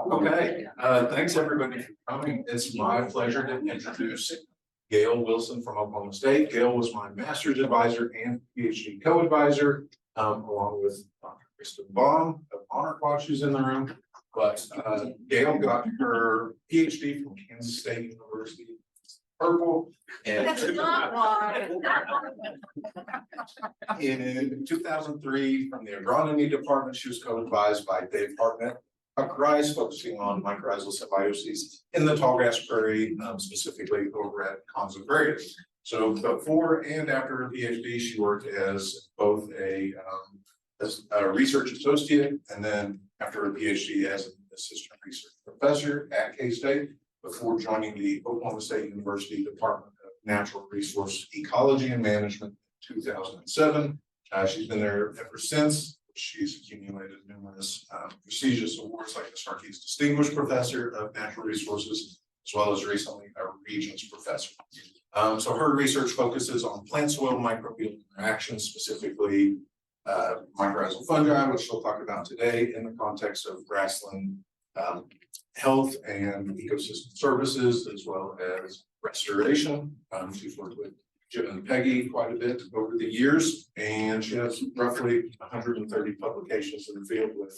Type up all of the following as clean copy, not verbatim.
Okay, thanks everybody for coming. It's my pleasure to introduce Gail Wilson from Oklahoma State. Gail was my master's advisor and PhD co-advisor, along with Dr. Kristen Baum of Honor Watch, who's in the room. But Gail got her PhD from Kansas State University, Purple, and That's not why. in 2003 from the agronomy department. She was co-advised by Dave Hartnett, focusing on mycorrhizal symbiosis in the tallgrass prairie, specifically over at Konza Prairie. So before and after her PhD, she worked as both as a research associate, and then after her PhD as an assistant research professor at K-State, before joining the Oklahoma State University Department of Natural Resource Ecology and Management in 2007. She's been there ever since. She's accumulated numerous prestigious awards like the Starkey's Distinguished Professor of Natural Resources, as well as recently a Regents Professor. So her research focuses on plant-soil microbial interactions, specifically mycorrhizal fungi, which she'll talk about today in the context of grassland health and ecosystem services, as well as restoration. She's worked with Jim and Peggy quite a bit over the years, and she has roughly 130 publications in the field, with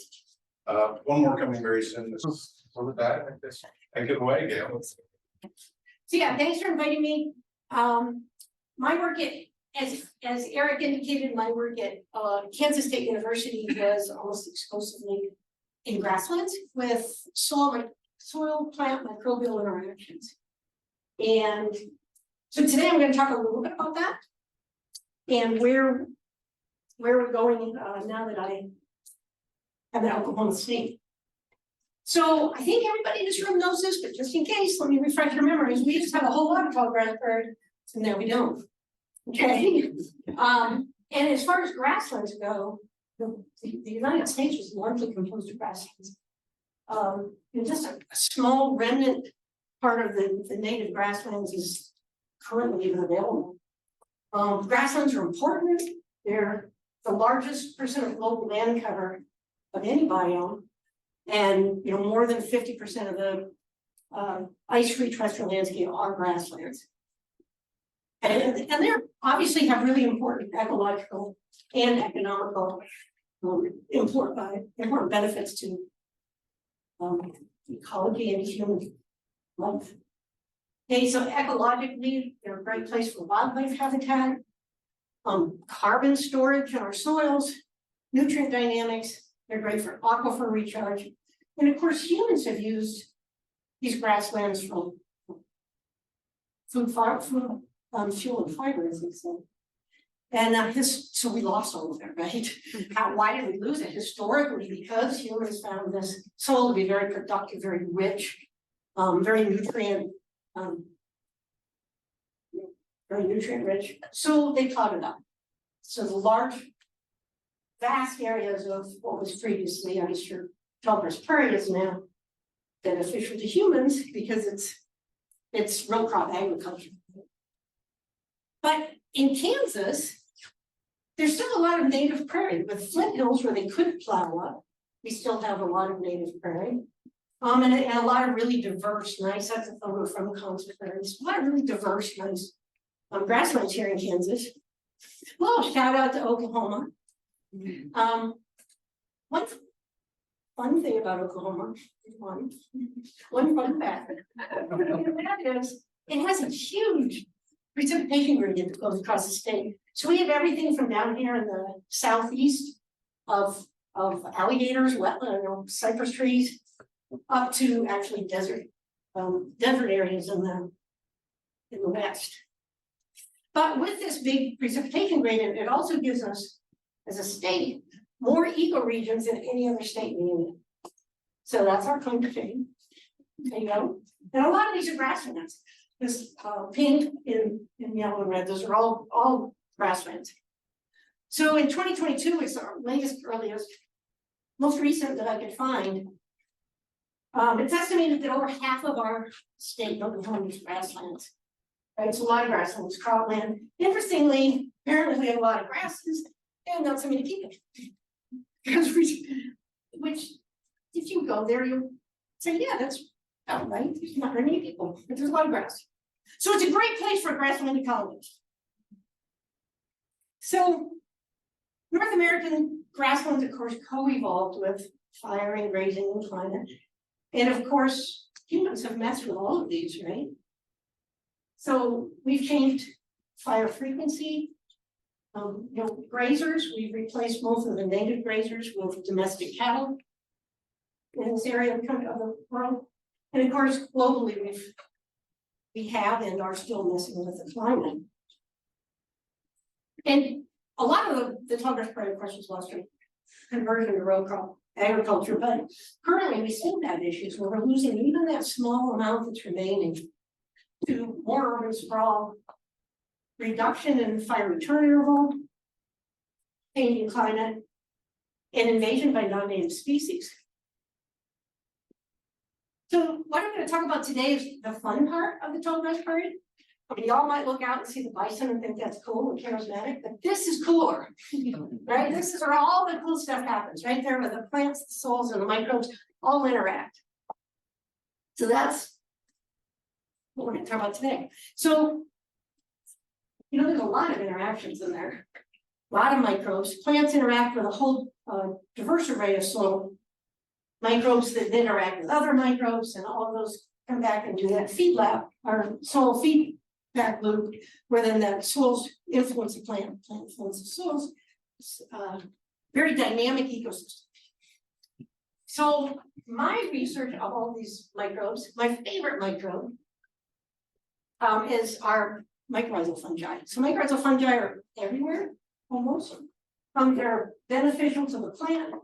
one more coming very soon. So with that, I guess take it away, Gail. So yeah, thanks for inviting me. My work as Eric indicated, my work at Kansas State University was almost exclusively in grasslands with soil plant microbial interactions. And so today I'm going to talk a little bit about that and where we're going now that I am at Oklahoma State. So I think everybody in this room knows this, but just in case, let me refresh your memories. We used to have a whole lot of tallgrass prairie, and now we don't. Okay. And as far as grasslands go, the United States was largely composed of grasslands. And just a small remnant part of the native grasslands is currently even available. Grasslands are important. They're the largest percent of global land cover of any biome, and more than 50% of the ice-free terrestrial landscape are grasslands. And they obviously have really important ecological and economical important benefits to ecology and human life. Okay, so ecologically, they're a great place for wildlife habitat, carbon storage in our soils, nutrient dynamics. They're great for aquifer recharge, and of course, humans have used these grasslands for fuel and fiber, as they say. And so we lost all of it, right? Why did we lose it? Historically, because humans found this soil to be very productive, very rich, very nutrient rich. So they plowed it up. So the large, vast areas of what was previously ice-free tallgrass prairie is now beneficial to humans because it's row crop agriculture. But in Kansas, there's still a lot of native prairie. With Flint Hills, where they couldn't plow up, we still have a lot of native prairie. And a lot of really diverse, nice, that's a photo from Konza Prairies. A lot of really diverse, nice grasslands here in Kansas. Well, shout out to Oklahoma. One fun thing about Oklahoma, one fun fact, that is it has a huge precipitation gradient that goes across the state. So we have everything from down here in the southeast of alligators, wetland, cypress trees, up to actually desert areas in the west. But with this big precipitation gradient, it also gives us, as a state, more ecoregions than any other state in the union. So that's our claim to fame. There you go. And a lot of these are grasslands. This pink and yellow and red, those are all grasslands. So in 2022, it's our most recent that I could find. It's estimated that over half of our state Oklahoma is grasslands. Right, it's a lot of grasslands, cropland. Interestingly, apparently we have a lot of grasses and not so many people. Which if you go there, you'll So yeah, that's about right. There's not very many people, but there's a lot of grass. So it's a great place for grassland ecology. So North American grasslands, of course, co-evolved with fire and grazing and climate. And of course, humans have messed with all of these, right? So we've changed fire frequency. Grazers, we've replaced most of the native grazers with domestic cattle in this area of the world. And of course, globally, we have and are still messing with the climate. And a lot of the tall grass prairie, of course, was lost to conversion to row crop agriculture, but currently we still have issues where we're losing even that small amount that's remaining to more urban sprawl, reduction in fire return interval, changing climate, and invasion by non-native species. So what I'm going to talk about today is the fun part of the tall grass prairie. I mean, y'all might look out and see the bison and think that's cool and charismatic, but this is cooler, right? This is where all the cool stuff happens, right there where the plants, the soils, and the microbes all interact. So that's what we're going to talk about today. So, there's a lot of interactions in there. A lot of microbes. Plants interact with a whole diverse array of soil microbes that interact with other microbes, and all of those come back and do that feed lab, or soil feedback loop, where then the soils influence the plant influences soils. Very dynamic ecosystem. So my research of all these microbes, my favorite microbe is our mycorrhizal fungi. So mycorrhizal fungi are everywhere, almost. They're beneficial to the plant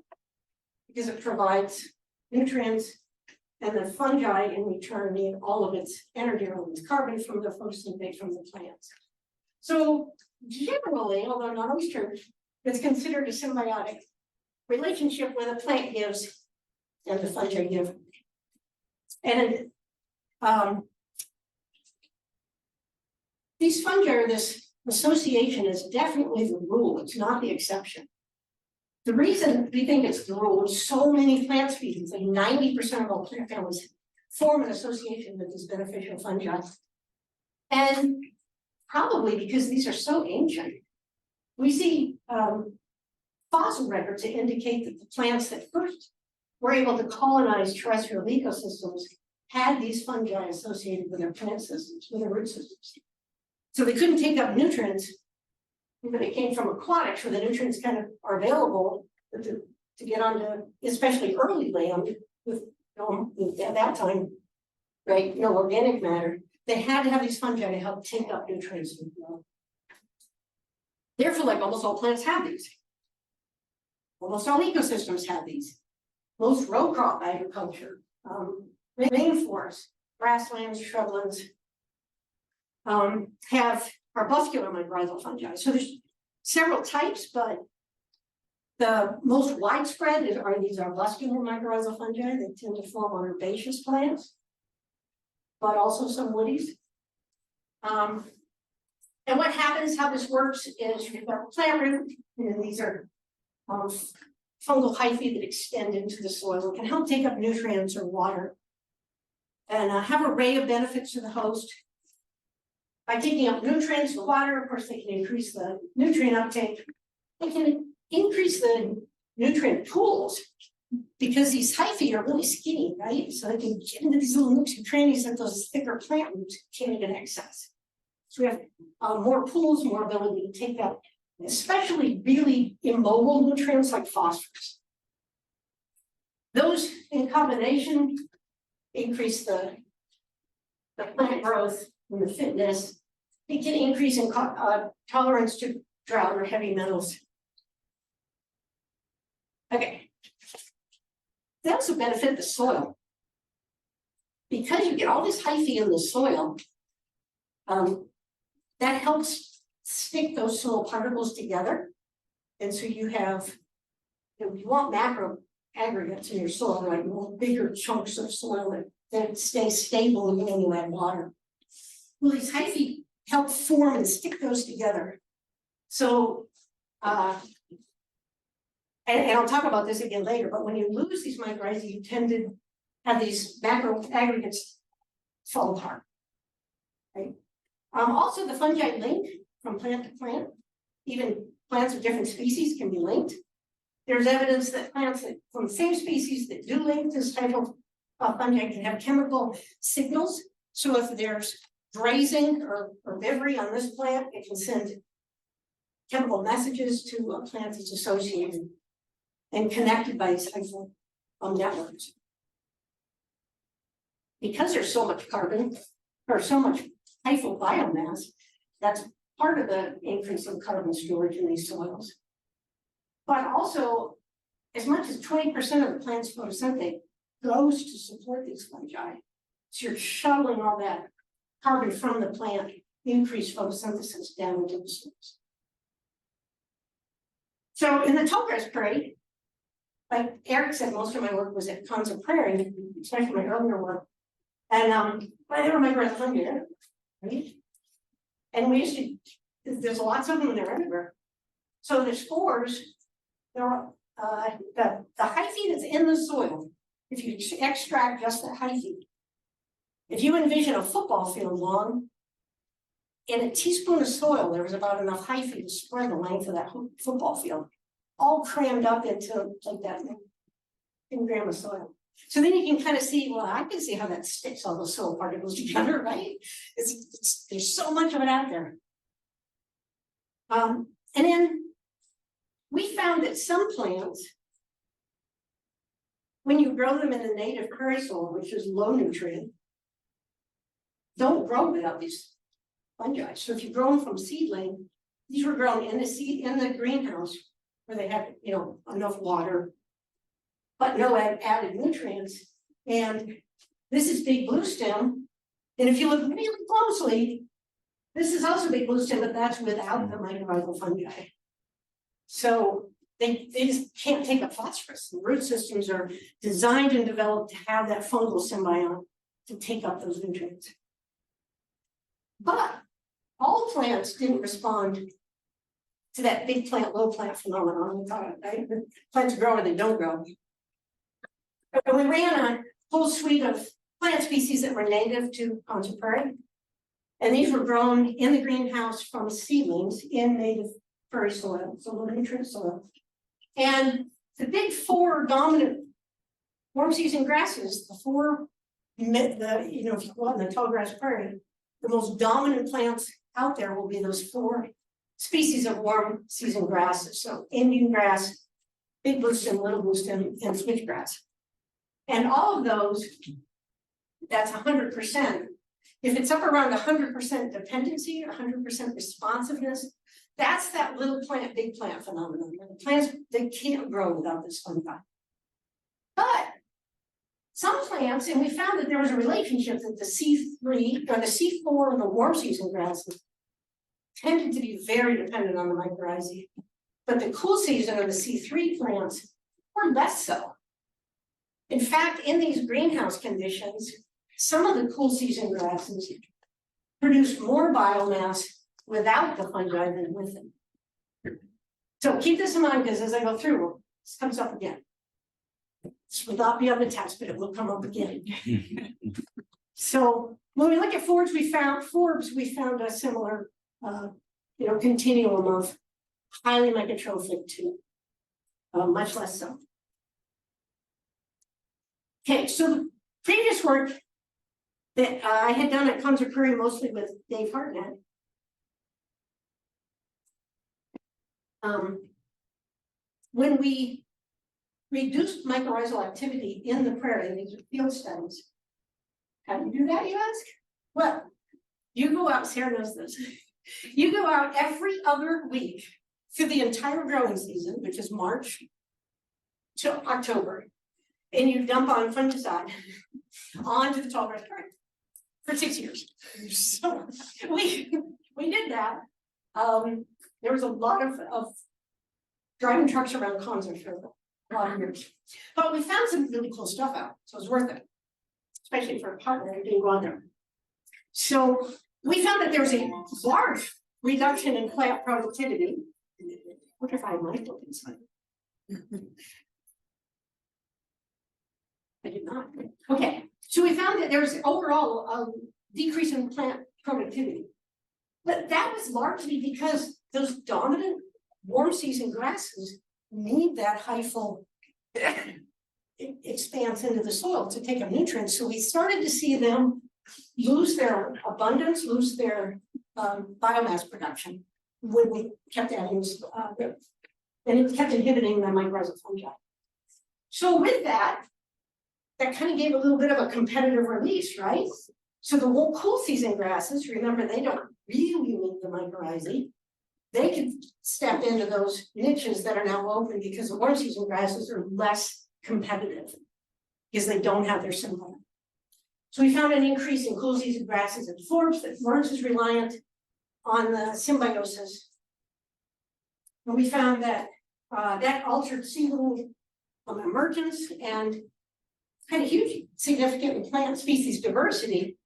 because it provides nutrients, and the fungi in return need all of its energy, all of its carbon from the photosynthate from the plants. So generally, although not always true, it's considered a symbiotic relationship where the plant gives and the fungi give. And these fungi, or this association, is definitely the rule. It's not the exception. The reason we think it's the rule is so many plant species, like 90% of all plant families, form an association with these beneficial fungi. And probably because these are so ancient, we see fossil records that indicate that the plants that first were able to colonize terrestrial ecosystems had these fungi associated with their plant systems, with their root systems. So they couldn't take up nutrients, but they came from aquatics where the nutrients kind of are available to get onto, especially early land with at that time, right, no organic matter. They had to have these fungi to help take up nutrients. Therefore, like almost all plants have these. Almost all ecosystems have these. Most row crop agriculture, rainforests, grasslands, shrublands, have arbuscular mycorrhizal fungi. So there's several types, but the most widespread are these arbuscular mycorrhizal fungi. They tend to form on herbaceous plants, but also some woodies. And what happens, how this works, is you've got the plant root, and these are fungal hyphae that extend into the soil and can help take up nutrients or water, and have an array of benefits to the host. By taking up nutrients and water, of course, they can increase the nutrient uptake. They can increase the nutrient pools because these hyphae are really skinny, right? So they can get into these little nooks and crannies that those thicker plant roots can't even access. So we have more pools, more ability to take up, especially really immobile nutrients like phosphorus. Those in combination increase the plant growth and the fitness. It can increase in tolerance to drought or heavy metals. Okay. They also benefit the soil. Because you get all this hyphae in the soil, that helps stick those soil particles together. And so you have, you want macro aggregates in your soil, like bigger chunks of soil that stay stable even when you add water. Well, these hyphae help form and stick those together. So, and I'll talk about this again later, but when you lose these mycorrhizae, you tend to have these macro aggregates fall apart. Right? Also the fungi link from plant to plant, even plants of different species can be linked. There's evidence that plants that, from the same species that do link this type of fungi can have chemical signals. So if there's grazing or bever on this plant, it can send chemical messages to a plant that's associated and connected by these types of networks. Because there's so much carbon or so much hyphal biomass, that's part of the increase in carbon storage in these soils. But also, as much as 20% of the plant's photosynthesis goes to support these fungi. So you're shuttling all that carbon from the plant, increased photosynthesis down into the soils. So in the tallgrass prairie, like Eric said, most of my work was at Conza Prairie, especially my earlier work. And they were my fungi, right? And we used to, there's lots of them, they're everywhere. So the spores, they're, the hyphae that's in the soil, if you extract just the hyphae, if you envision a football field long, in a teaspoon of soil, there was about enough hyphae to spread the length of that football field, all crammed up into like that 10 grams of soil. So then you can kind of see, well, I can see how that sticks all those soil particles together, right? There's so much of it out there. And then we found that some plants, when you grow them in the native prairie soil, which is low nutrient, don't grow without these fungi. So if you grow them from seedling, these were grown in the greenhouse where they had, enough water, but no added nutrients. And this is big blue stem. And if you look really closely, this is also big blue stem, but that's without the mycorrhizal fungi. So they just can't take up phosphorus. The root systems are designed and developed to have that fungal symbiont to take up those nutrients. But all plants didn't respond to that big plant, low plant phenomenon. Right? Plants grow or they don't grow. And we ran a whole suite of plant species that were native to Conza Prairie. And these were grown in the greenhouse from seedlings in native prairie soil, so low nutrient soil. And the big four dominant warm season grasses, if you go out in the tallgrass prairie, the most dominant plants out there will be those four species of warm season grasses. So Indian grass, big blue stem, little blue stem, and switchgrass. And all of those, that's 100%. If it's up around 100% dependency or 100% responsiveness, that's that little plant, big plant phenomenon. The plants, they can't grow without this fungi. But some plants, and we found that there was a relationship that the C3 or the C4 and the warm season grasses tended to be very dependent on the mycorrhizae. But the cool season or the C3 plants were less so. In fact, in these greenhouse conditions, some of the cool season grasses produce more biomass without the fungi than with it. So keep this in mind, because as I go through, this comes up again. This will not be on the test, but it will come up again. So when we look at forbs, we found a similar, continuum of highly microtrophic to much less so. Okay, so the previous work that I had done at Conza Prairie, mostly with Dave Hartnett. When we reduced mycorrhizal activity in the prairie, these are field studies. How do you do that, you ask? Well, you go out, Sarah knows this. You go out every other week through the entire growing season, which is March to October, and you dump on fungicide onto the tallgrass prairie for 6 years. So we did that. There was a lot of driving trucks around Conza for a lot of years. But we found some really cool stuff out, so it was worth it, especially for a partner who didn't go on there. So we found that there was a large reduction in plant productivity. What if I might look inside? I did not. Okay, so we found that there was overall a decrease in plant productivity. But that was largely because those dominant warm season grasses need that hyphal expanse into the soil to take up nutrients. So we started to see them lose their abundance, lose their biomass production when we kept adding, and it kept inhibiting the mycorrhizal fungi. So with that, that kind of gave a little bit of a competitive release, right? So the whole cool season grasses, remember, they don't really need the mycorrhizae. They can step into those niches that are now open because the warm season grasses are less competitive because they don't have their symbiote. So we found an increase in cool season grasses and forbs that weren't as reliant on the symbiosis. And we found that that altered seedling emergence and had a huge significant plant species diversity.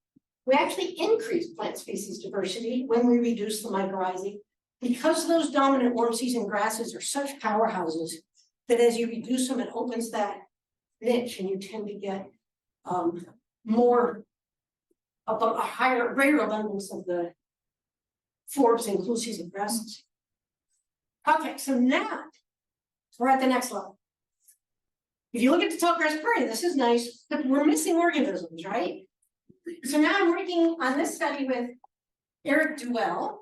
We actually increased plant species diversity when we reduced the mycorrhizae because those dominant warm season grasses are such powerhouses that as you reduce them, it opens that niche and you tend to get greater abundance of the forbs and cool season grasses. Okay, so now we're at the next level. If you look at the tall grass prairie, this is nice, but we're missing organisms, right? So now I'm working on this study with Eric Duell.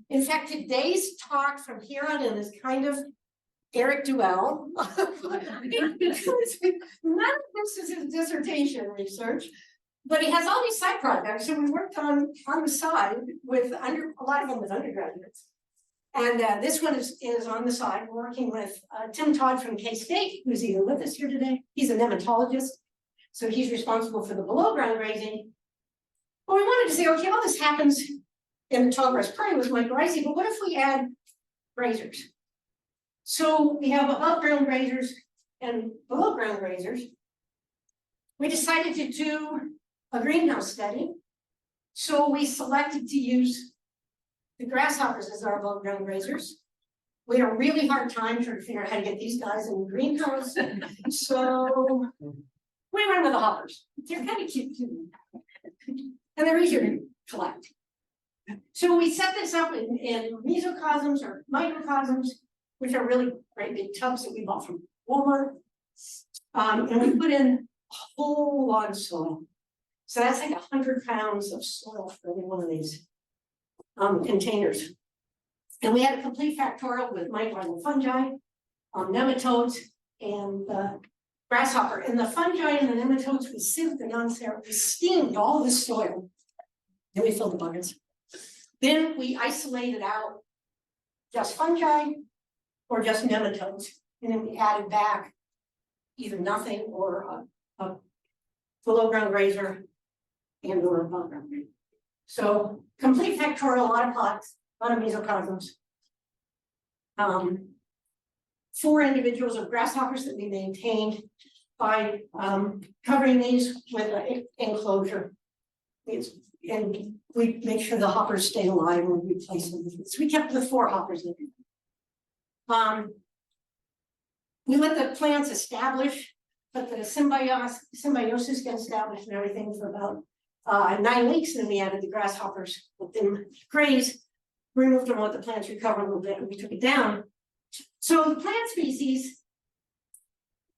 In fact, today's talk from here on in is kind of Eric Duell. Because none of this is his dissertation research, but he has all these side projects. So we worked on the side with a lot of them with undergraduates. And this one is on the side. We're working with Tim Todd from K-State, who's even with us here today. He's a nematologist, so he's responsible for the below ground grazing. But we wanted to say, okay, all this happens in the tall grass prairie with mycorrhizae, but what if we add grazers? So we have above ground grazers and below ground grazers. We decided to do a greenhouse study. So we selected to use the grasshoppers as our above ground grazers. We had a really hard time trying to figure out how to get these guys in the greenhouse. So we went with the hoppers. They're kind of cute too. And they're easier to collect. So we set this up in mesocosms or microcosms, which are really great big tubs that we bought from Walmart. And we put in a whole lot of soil. So that's like 100 pounds of soil for every one of these containers. And we had a complete factorial with mycorrhizal fungi, nematodes, and grasshopper. And the fungi and the nematodes, we sieved the non-sterile, we steamed all this soil, and we filled the buckets. Then we isolated out just fungi or just nematodes, and then we added back either nothing or a below ground grazer and or above ground grazer. So complete factorial, a lot of pots, a lot of mesocosms. 4 individuals of grasshoppers that we maintained by covering these with an enclosure. And we make sure the hoppers stay alive when we replace them. So we kept the 4 hoppers in. We let the plants establish, but the symbiosis get established and everything for about 9 weeks, and then we added the grasshoppers, let them graze, removed them, let the plants recover a little bit, and we took it down. So the plant species,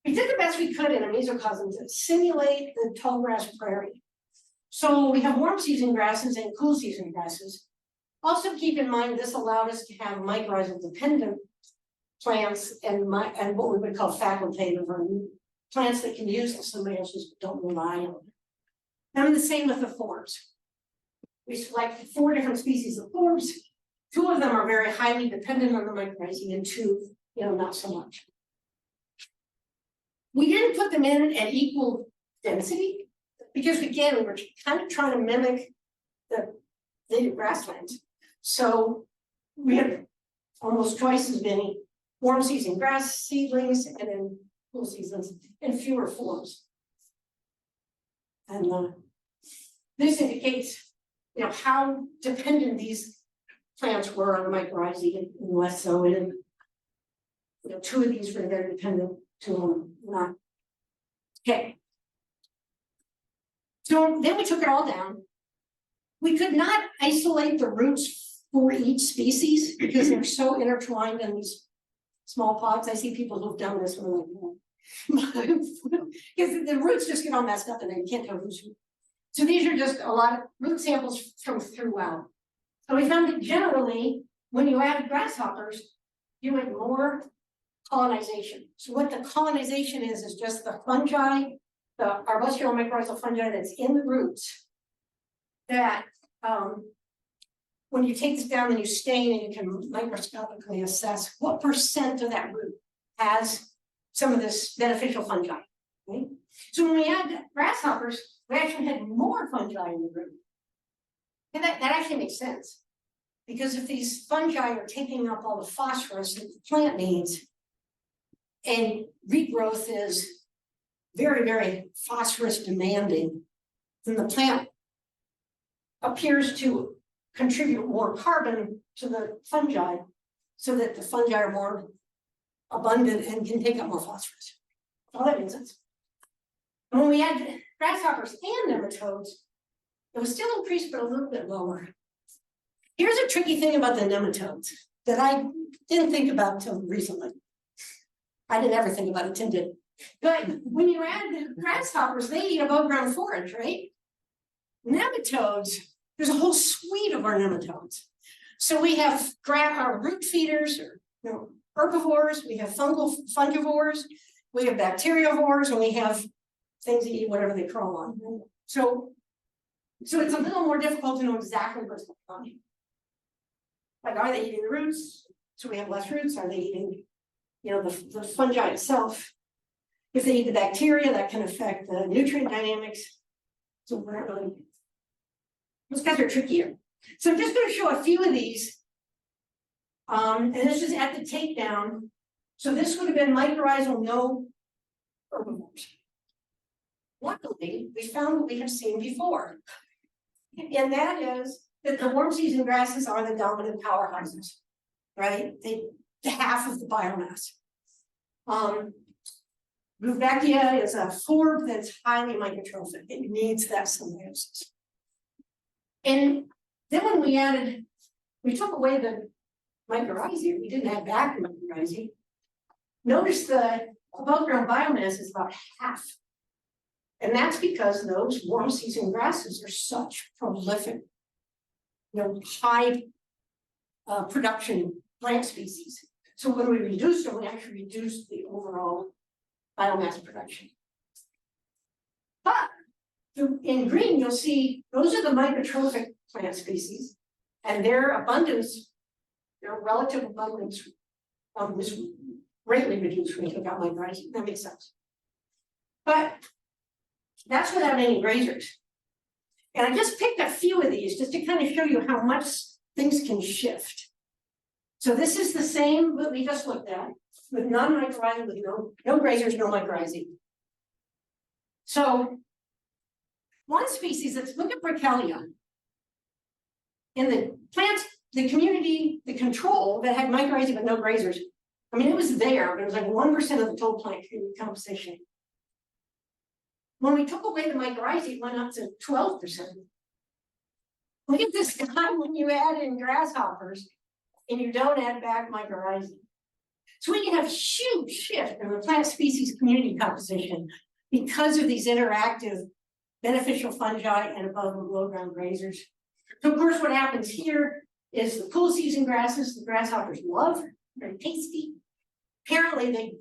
we did the best we could in a mesocosm to simulate the tall grass prairie. So we have warm season grasses and cool season grasses. Also keep in mind, this allowed us to have mycorrhizal dependent plants and what we would call facultative, or plants that can use the symbiosis but don't rely on it. And the same with the forbs. We selected 4 different species of forbs. 2 of them are very highly dependent on the mycorrhizae, and 2, not so much. We didn't put them in at equal density because, again, we were kind of trying to mimic the native grasslands. So we had almost twice as many warm season grass seedlings and then cool seasons and fewer forbs. And this indicates, how dependent these plants were on the mycorrhizae and less so. And 2 of these were very dependent, 2 of them not. Okay, So then we took it all down. We could not isolate the roots for each species because they're so intertwined in these small pods. I see people who've done this and like, because the roots just get all messed up and then you can't tell who's who. So these are just a lot of root samples from throughout. So we found that generally, when you added grasshoppers, you had more colonization. So what the colonization is just the fungi, the arbuscular mycorrhizal fungi that's in the roots that when you take this down and you stain and you can microscopically assess what percent of that root has some of this beneficial fungi. Okay? So when we add grasshoppers, we actually had more fungi in the root. And that actually makes sense. Because if these fungi are taking up all the phosphorus that the plant needs, and regrowth is very, very phosphorus demanding, then the plant appears to contribute more carbon to the fungi so that the fungi are more abundant and can take up more phosphorus. All that makes sense. And when we add grasshoppers and nematodes, it was still increased, but a little bit lower. Here's a tricky thing about the nematodes that I didn't think about until recently. I didn't ever think about it, Tim did. But when you add the grasshoppers, they eat above ground forage, right? Nematodes, there's a whole suite of our nematodes. So we have root feeders, or herbivores, we have fungivores, we have bacteriivores, and we have things that eat whatever they crawl on. So it's a little more difficult to know exactly what's going on. Like, are they eating the roots? So we have less roots. Are they eating, the fungi itself? If they eat the bacteria, that can affect the nutrient dynamics. So we're not really, those guys are trickier. So I'm just going to show a few of these. And this is at the takedown. So this would have been mycorrhizal, no herbivores. Luckily, we found what we have seen before. And that is that the warm season grasses are the dominant powerhouses, right? Half of the biomass. Rudbeckia is a forb that's highly microtrophic. It needs that symbiosis. And then when we took away the mycorrhizae, we didn't add back the mycorrhizae. Notice the above ground biomass is about half. And that's because those warm season grasses are such prolific, high production plant species. So when we reduce them, we actually reduce the overall biomass production. But in green, you'll see those are the microtrophic plant species, and their abundance, their relative abundance was greatly reduced when we took out mycorrhizae. That makes sense. But that's without any grazers. And I just picked a few of these just to kind of show you how much things can shift. So this is the same that we just looked at with non-mycorrhizae, with no grazers, no mycorrhizae. So one species, let's look at Brackelia. In the plants, the community, the control that had mycorrhizae but no grazers, I mean, it was there, but it was like 1% of the total plant composition. When we took away the mycorrhizae, it went up to 12%. Look at this guy when you add in grasshoppers and you don't add back mycorrhizae. So we can have huge shift in the plant species community composition because of these interactive beneficial fungi and above and below ground grazers. So of course, what happens here is the cool season grasses, the grasshoppers love, very tasty. Apparently they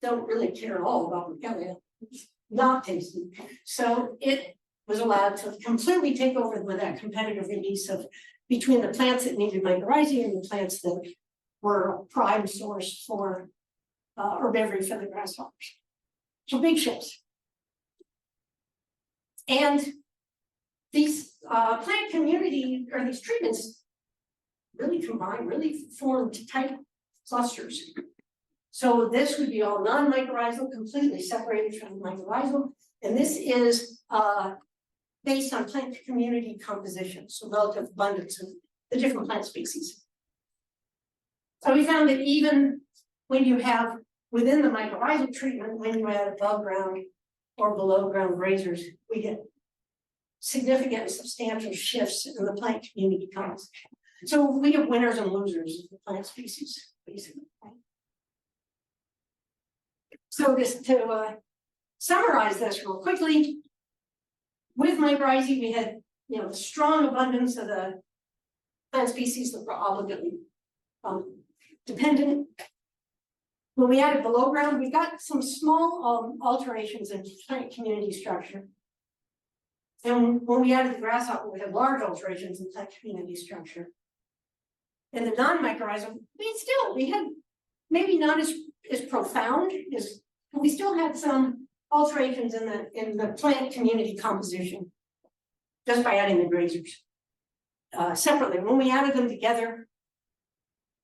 don't really care at all about Brackelia. It's not tasty. So it was allowed to completely take over with that competitive release of between the plants that needed mycorrhizae and the plants that were a prime source for herbivory for the grasshoppers. So big shifts. And these plant community or these treatments really combine, really formed tight clusters. So this would be all non-mycorrhizal, completely separated from mycorrhizal. And this is based on plant community composition, so relative abundance of the different plant species. So we found that even when you have within the mycorrhizal treatment, when you add above ground or below ground grazers, we get significant and substantial shifts in the plant community composition. So we have winners and losers of the plant species, basically. So just to summarize this real quickly, with Mycorrhizae, we had the strong abundance of the plant species that were obligately dependent. When we added below ground, we got some small alterations in plant community structure. And when we added the grasshopper, we had large alterations in plant community structure. And the non-mycorrhizal, we had maybe not as profound as, but we still had some alterations in the plant community composition just by adding the grazers separately. When we added them together,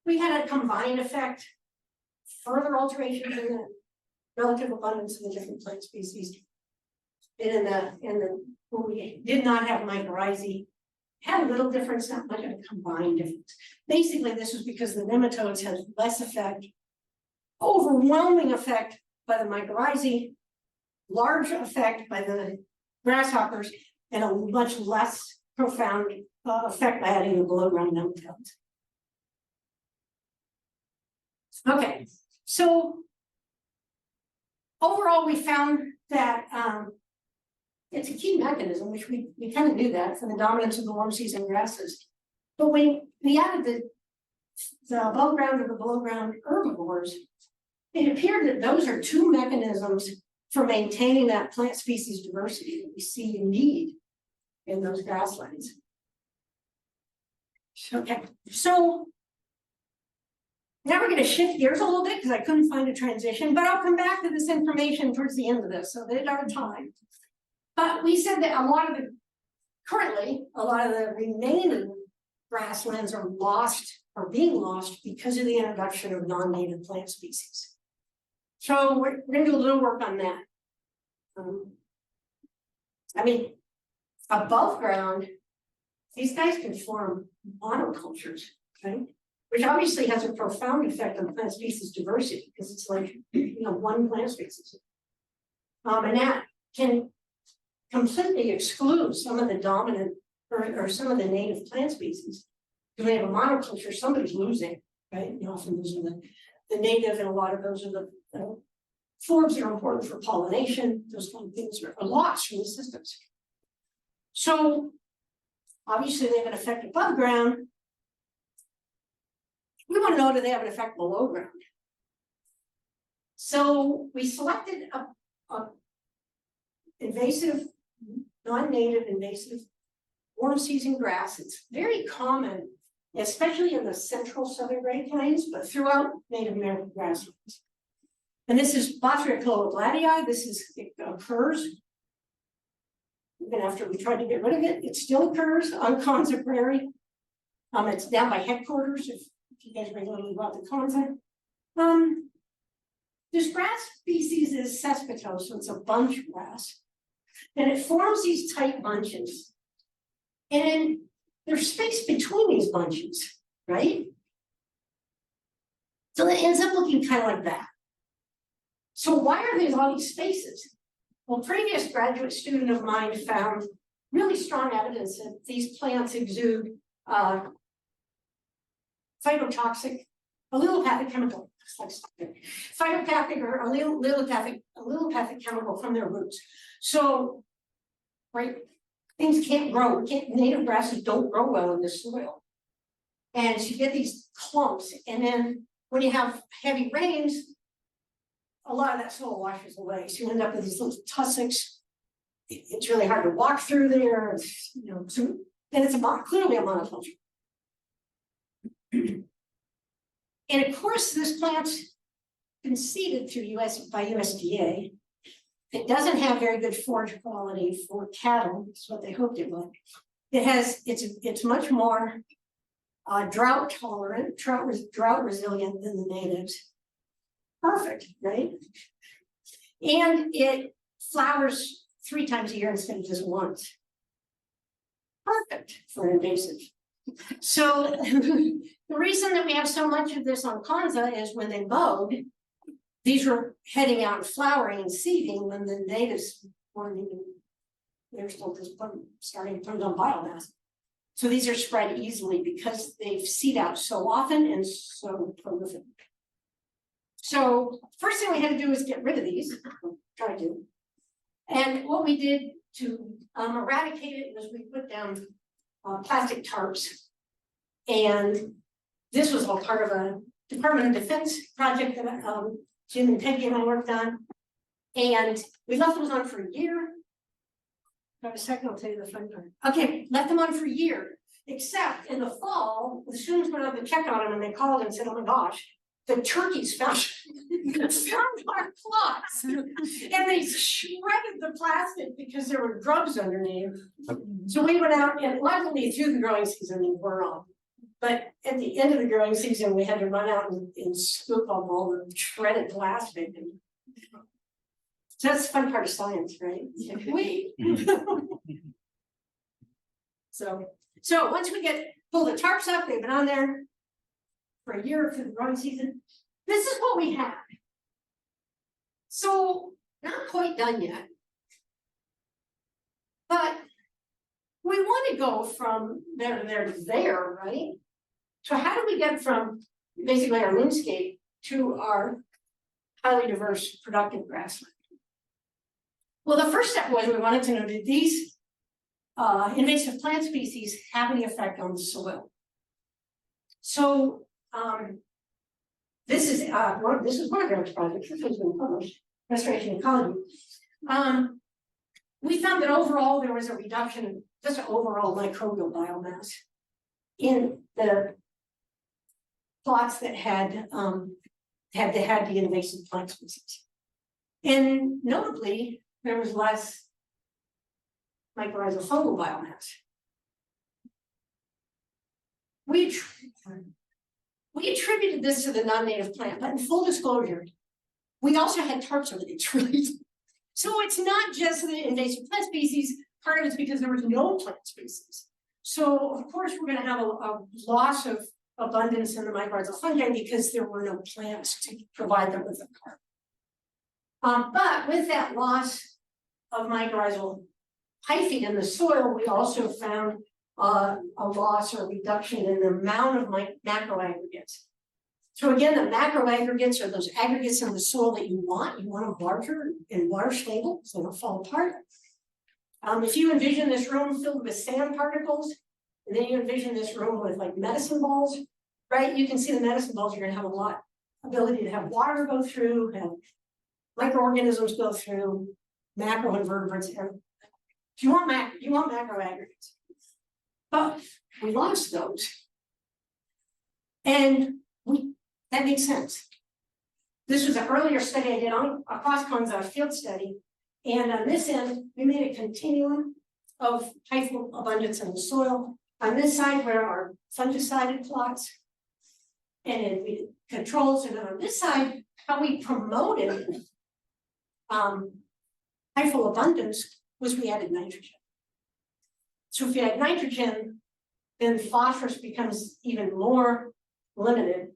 we had a combined effect, further alterations in the relative abundance of the different plant species. And when we did not have mycorrhizae, had a little difference, not much of a combined difference. Basically, this was because the nematodes had less effect, overwhelming effect by the mycorrhizae, large effect by the grasshoppers, and a much less profound effect by adding the below ground nematodes. Okay, so overall, we found that it's a key mechanism, which we kind of knew that from the dominance of the warm season grasses. But when we added the above ground or the below ground herbivores, it appeared that those are two mechanisms for maintaining that plant species diversity that we see in need in those grasslands. Okay, so now we're going to shift gears a little bit because I couldn't find a transition, but I'll come back to this information towards the end of this, so there's our time. But we said that currently, a lot of the remaining grasslands are being lost because of the introduction of non-native plant species. So we're going to do a little work on that. Above ground, these guys can form monocultures, right? Which obviously has a profound effect on plant species diversity because it's like, one plant species. And that can completely exclude some of the dominant or some of the native plant species. If we have a monoculture, somebody's losing, right? Often those are the native, and a lot of those are the forms that are important for pollination. Those kind of things are lost from the systems. So obviously they have an effect above ground. We want to know, do they have an effect below ground? So we selected a invasive, non-native invasive warm season grass. It's very common, especially in the central southern Great Plains, but throughout Native American grasslands. And this is Bothriacloa gladii. It occurs. Even after we tried to get rid of it, it still occurs on Kansa Prairie. It's down by headquarters, if you guys are learning about the Kansa. This grass species is cespitose, so it's a bunch grass. And it forms these tight bunches. And there's space between these bunches, right? So it ends up looking kind of like that. So why are there all these spaces? Well, a previous graduate student of mine found really strong evidence that these plants exude phytotoxic, allelopathic chemical, phytopathic or allelopathic chemical from their roots. So, right, things can't grow. Native grasses don't grow well in this soil. And so you get these clumps, and then when you have heavy rains, a lot of that soil washes away. So you end up with these little tussocks. It's really hard to walk through there. And it's clearly a monoculture. And of course, this plant's been seeded through by USDA. It doesn't have very good forage quality for cattle. That's what they hoped it would. It's much more drought tolerant, drought resilient than the natives. Perfect, right? And it flowers 3 times a year instead of just once. Perfect for invasive. So the reason that we have so much of this on Kansa is when they mowed, these were heading out and flowering and seeding when the natives weren't even they're still just starting to put on biomass. So these are spread easily because they've seed out so often and so prolific. So first thing we had to do is get rid of these, try to. And what we did to eradicate it was we put down plastic tarps. And this was all part of a Department of Defense project that Jim and Peggy and I worked on. And we left those on for a year. Got a second, I'll tell you the fun part. Okay, left them on for a year, except in the fall, the students went out to check on them and they called and said, oh my gosh, the turkeys found our plots. And they shredded the plastic because there were grubs underneath. So we went out and luckily through the growing season they were on. But at the end of the growing season, we had to run out and scoop up all the shredded plastic. And so that's the fun part of science, right? Wait. So once we pull the tarps up, they've been on there for a year for the growing season. This is what we have. So not quite done yet. But we want to go from there to there, right? So how do we get from basically our moonscape to our highly diverse productive grassland? Well, the first step was we wanted to know, did these invasive plant species have any effect on the soil? So this is one of Eric's projects. This has been published, Restoration Ecology. We found that overall there was a reduction in just overall microbial biomass in the plots that had the invasive plant species. And notably, there was less mycorrhizal fungal biomass. We attributed this to the non-native plant, but in full disclosure, we also had tarps over these, right? So it's not just the invasive plant species, part of it's because there was no plant species. So of course, we're gonna have a loss of abundance in the mycorrhizal fungi because there were no plants to provide them with a carb. But with that loss of mycorrhizal hyphae in the soil, we also found a loss or reduction in the amount of macroaggregates. So again, the macroaggregates are those aggregates in the soil that you want. You want them larger and water stable, so they don't fall apart. If you envision this room filled with sand particles, and then you envision this room with like medicine balls, right? You can see the medicine balls, you're gonna have a lot ability to have water go through, have microorganisms go through, macroinvertebrates. You want macroaggregates. But we lost those. And that makes sense. This was an earlier study I did on a cross-Konza field study. And on this end, we made a continuum of hyphal abundance in the soil. On this side were our fungicided plots. And then we did controls. And then on this side, how we promoted hyphal abundance was we added nitrogen. So if you add nitrogen, then phosphorus becomes even more limited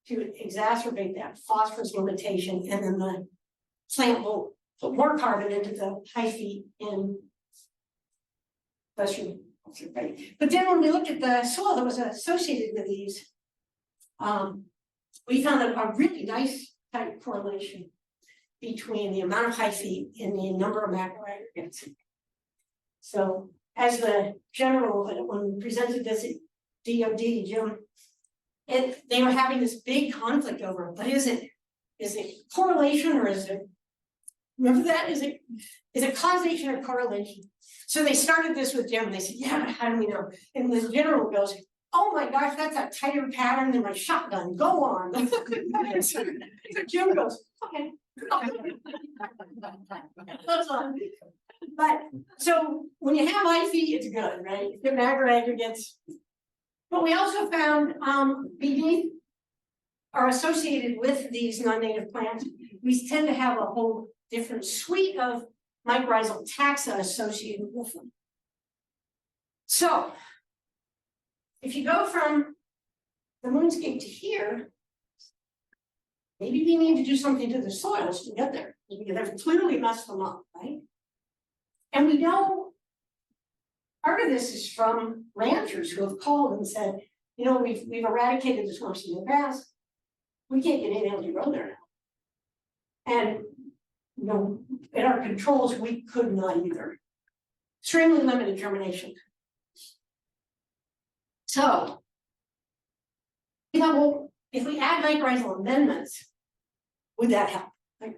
to exacerbate that phosphorus limitation, and then the plant will put more carbon into the hyphae in Western. Right? But then when we looked at the soil that was associated with these, we found a really nice type correlation between the amount of hyphae and the number of macroaggregates. So as the general, when we presented this at DOD, Jim, they were having this big conflict over, but is it correlation or is it, remember that? Is it causation or correlation? So they started this with Jim, they said, yeah, but how do we know? And the general goes, oh my gosh, that's a tighter pattern than my shotgun, go on. So Jim goes, okay. But so when you have hyphae, it's good, right? The macroaggregates. But we also found beneath are associated with these non-native plants. We tend to have a whole different suite of mycorrhizal taxa associated with them. So if you go from the moonscape to here, maybe we need to do something to the soils to get there. They've clearly messed them up, right? And we know part of this is from ranchers who have called and said, you know, we've eradicated the swamp seedling grass. We can't get anything else to grow there now. And, you know, in our controls, we could not either. Extremely limited germination. So, you know, well, if we add mycorrhizal amendments, would that help?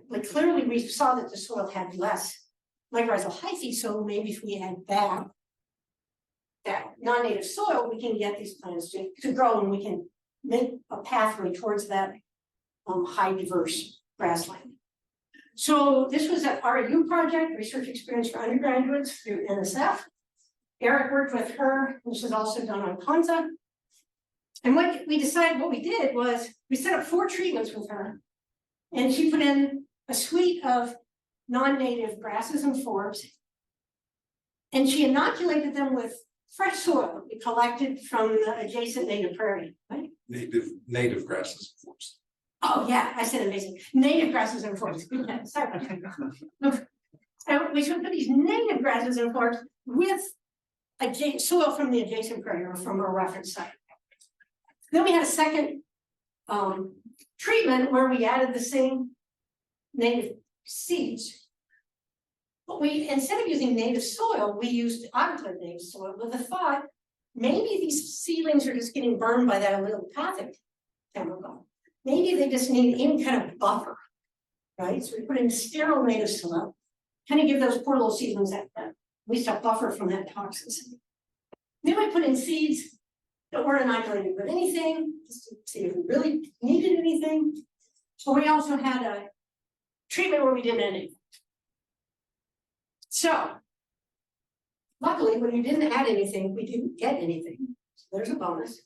Like clearly we saw that the soil had less mycorrhizal hyphae, so maybe if we add that non-native soil, we can get these plants to grow and we can make a pathway towards that high diverse grassland. So this was an RU project, research experience for undergraduates through NSF. Eric worked with her, which is also done on Kanza. And what we did was we set up 4 treatments with her, and she put in a suite of non-native grasses and forbs, and she inoculated them with fresh soil that we collected from the adjacent native prairie, right? Native grasses and forbs. Oh yeah, I said amazing. Native grasses and forbs. Okay, sorry. So we should put these native grasses and forbs with soil from the adjacent prairie or from a reference site. Then we had a second treatment where we added the same native seeds. But we, instead of using native soil, we used autoclave native soil with the thought, maybe these seedlings are just getting burned by that allelopathic chemical. Maybe they just need any kind of buffer, right? So we put in sterile native soil, kind of give those poor little seedlings at least a buffer from that toxicity. Then we put in seeds that weren't inoculated with anything, just to see if we really needed anything. So we also had a treatment where we didn't anything. So luckily, when you didn't add anything, we didn't get anything. So there's a bonus.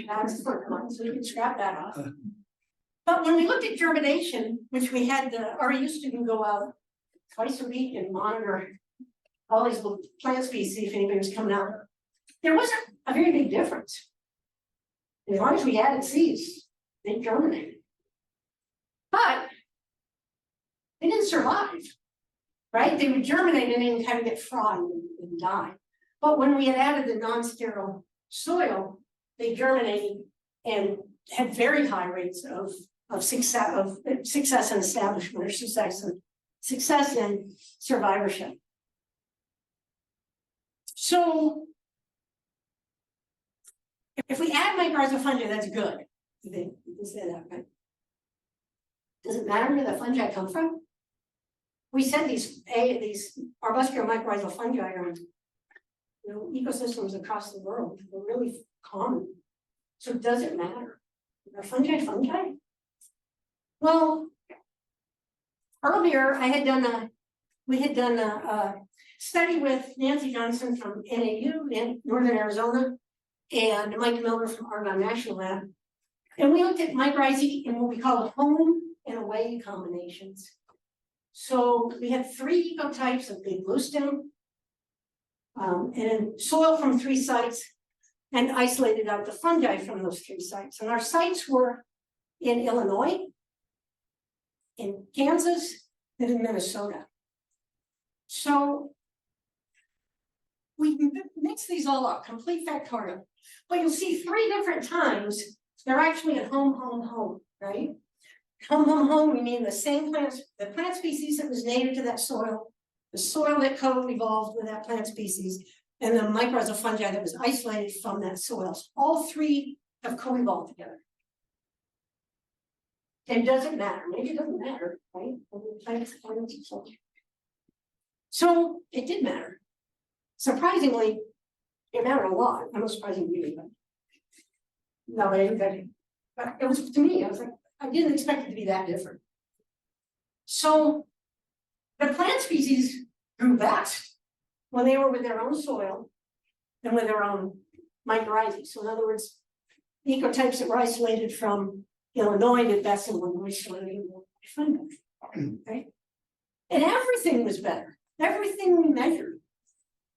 That's the first one, so we can scrap that off. But when we looked at germination, which we had the RU student go out twice a week and monitor all these little plant species if anybody was coming out, there wasn't a very big difference. As long as we added seeds, they germinated. But they didn't survive, right? They would germinate and then kind of get fried and die. But when we had added the non-sterile soil, they germinated and had very high rates of success in establishment or success in survivorship. So if we add mycorrhizal fungi, that's good. You can say that, right? Does it matter where the fungi come from? We said these arbuscular mycorrhizal fungi are in ecosystems across the world. They're really common. So does it matter? Are fungi? Well, earlier we had done a study with Nancy Johnson from NAU in Northern Arizona and Mike Miller from Argonne National Lab. And we looked at mycorrhizae in what we call home and away combinations. So we had 3 ecotypes of big bluestem and soil from 3 sites and isolated out the fungi from those 3 sites. And our sites were in Illinois, in Kansas, and in Minnesota. So we mix these all up, complete factorial. But you'll see 3 different times, they're actually at home, right? Home, we mean the same plants, the plant species that was native to that soil, the soil that co-evolved with that plant species, and the mycorrhizal fungi that was isolated from that soil. So all 3 have co-evolved together. And does it matter? Maybe it doesn't matter, right? So it did matter. Surprisingly, it mattered a lot. I'm not surprising you, but no, but it was to me, I was like, I didn't expect it to be that different. So the plant species grew best when they were with their own soil and with their own mycorrhizae. So in other words, ecotypes that were isolated from Illinois did best in Illinois soil and fungi, right? And everything was better. Everything we measured.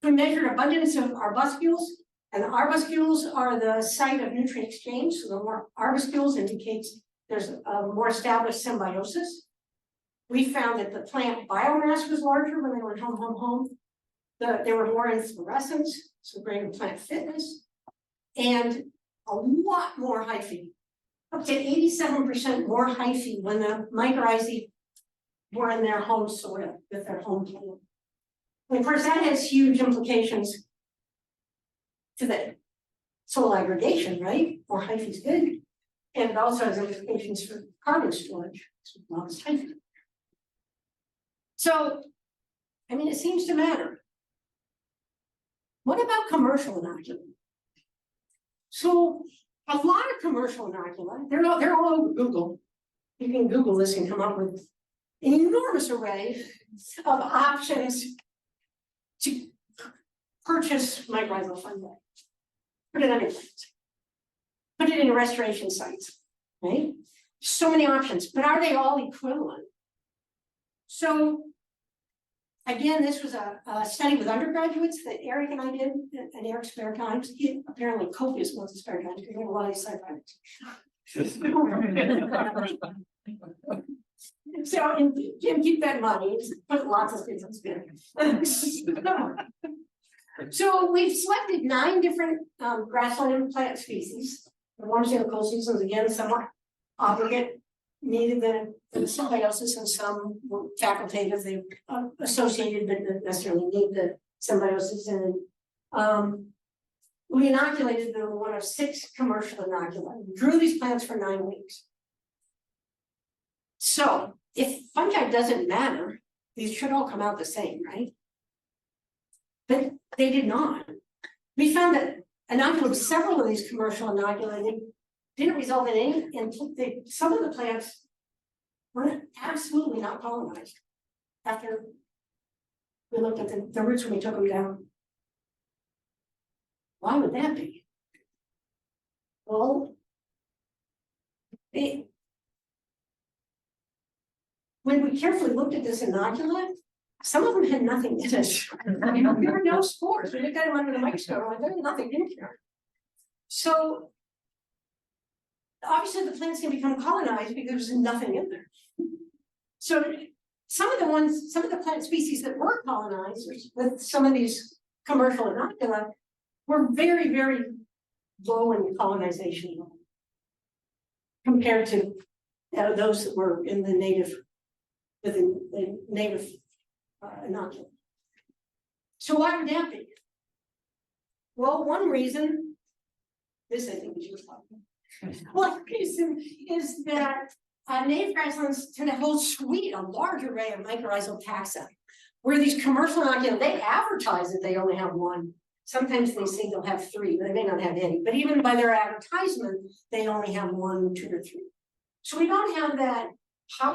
We measured abundance of arbuscules, and the arbuscules are the site of nutrient exchange. So the more arbuscules indicates there's a more established symbiosis. We found that the plant biomass was larger when they went home. There were more inflorescence. so greater plant fitness, and a lot more hyphae. Up to 87% more hyphae when the mycorrhizae were in their home soil with their home plant. And of course, that has huge implications to the soil aggregation, right? More hyphae is good. And it also has implications for carbon storage, as well as hyphae. So, I mean, it seems to matter. What about commercial inocula? So, a lot of commercial inocula, they're all over Google. You can Google this and come up with an enormous array of options to purchase mycorrhizal fungi. Put it on your plants. Put it in restoration sites, right? So many options, but are they all equivalent? So again, this was a study with undergraduates that Eric and I did in Eric's spare time. He apparently copious amounts of spare time because he had a lot of side projects. So and keep that money, put lots of things on spare. So we've selected 9 different grassland plant species. The ones in the cold seasons, again, some are obligate, needed the symbiosis, and some were facultative, they associated but didn't necessarily need the symbiosis. And we inoculated them one of 6 commercial inocula. We grew these plants for 9 weeks. So if fungi doesn't matter, these should all come out the same, right? But they did not. We found that inoculum, several of these commercial inocula, didn't result in any, and some of the plants were absolutely not colonized after we looked at the roots when we took them down. Why would that be? Well, when we carefully looked at this inocula, some of them had nothing in it. There were no spores. We looked at them under the microscope, like there's nothing in here. So obviously the plants can become colonized because there's nothing in there. So some of the plant species that were colonized with some of these commercial inocula were very, very low in colonization level compared to those that were in the native, within the native inocula. So why would that be? Well, one reason, this I think is your problem. One reason is that native grasslands tend to hold a large array of mycorrhizal taxa, where these commercial inocula, they advertise that they only have 1. Sometimes they say they'll have 3, but they may not have any. But even by their advertisement, they only have 1, 2, or 3. So we don't have that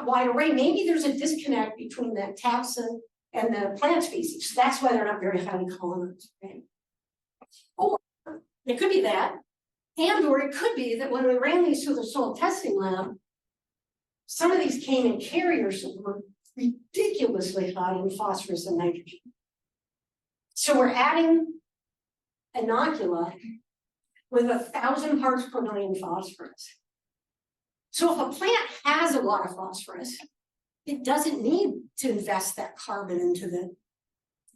wide array. Maybe there's a disconnect between that taxa and the plant species. That's why they're not very highly colonized. Right? Or it could be that, or it could be that when we ran these through the soil testing lab, some of these came in carriers that were ridiculously high in phosphorus and nitrogen. So we're adding inocula with 1,000 parts per million phosphorus. So if a plant has a lot of phosphorus, it doesn't need to invest that carbon into the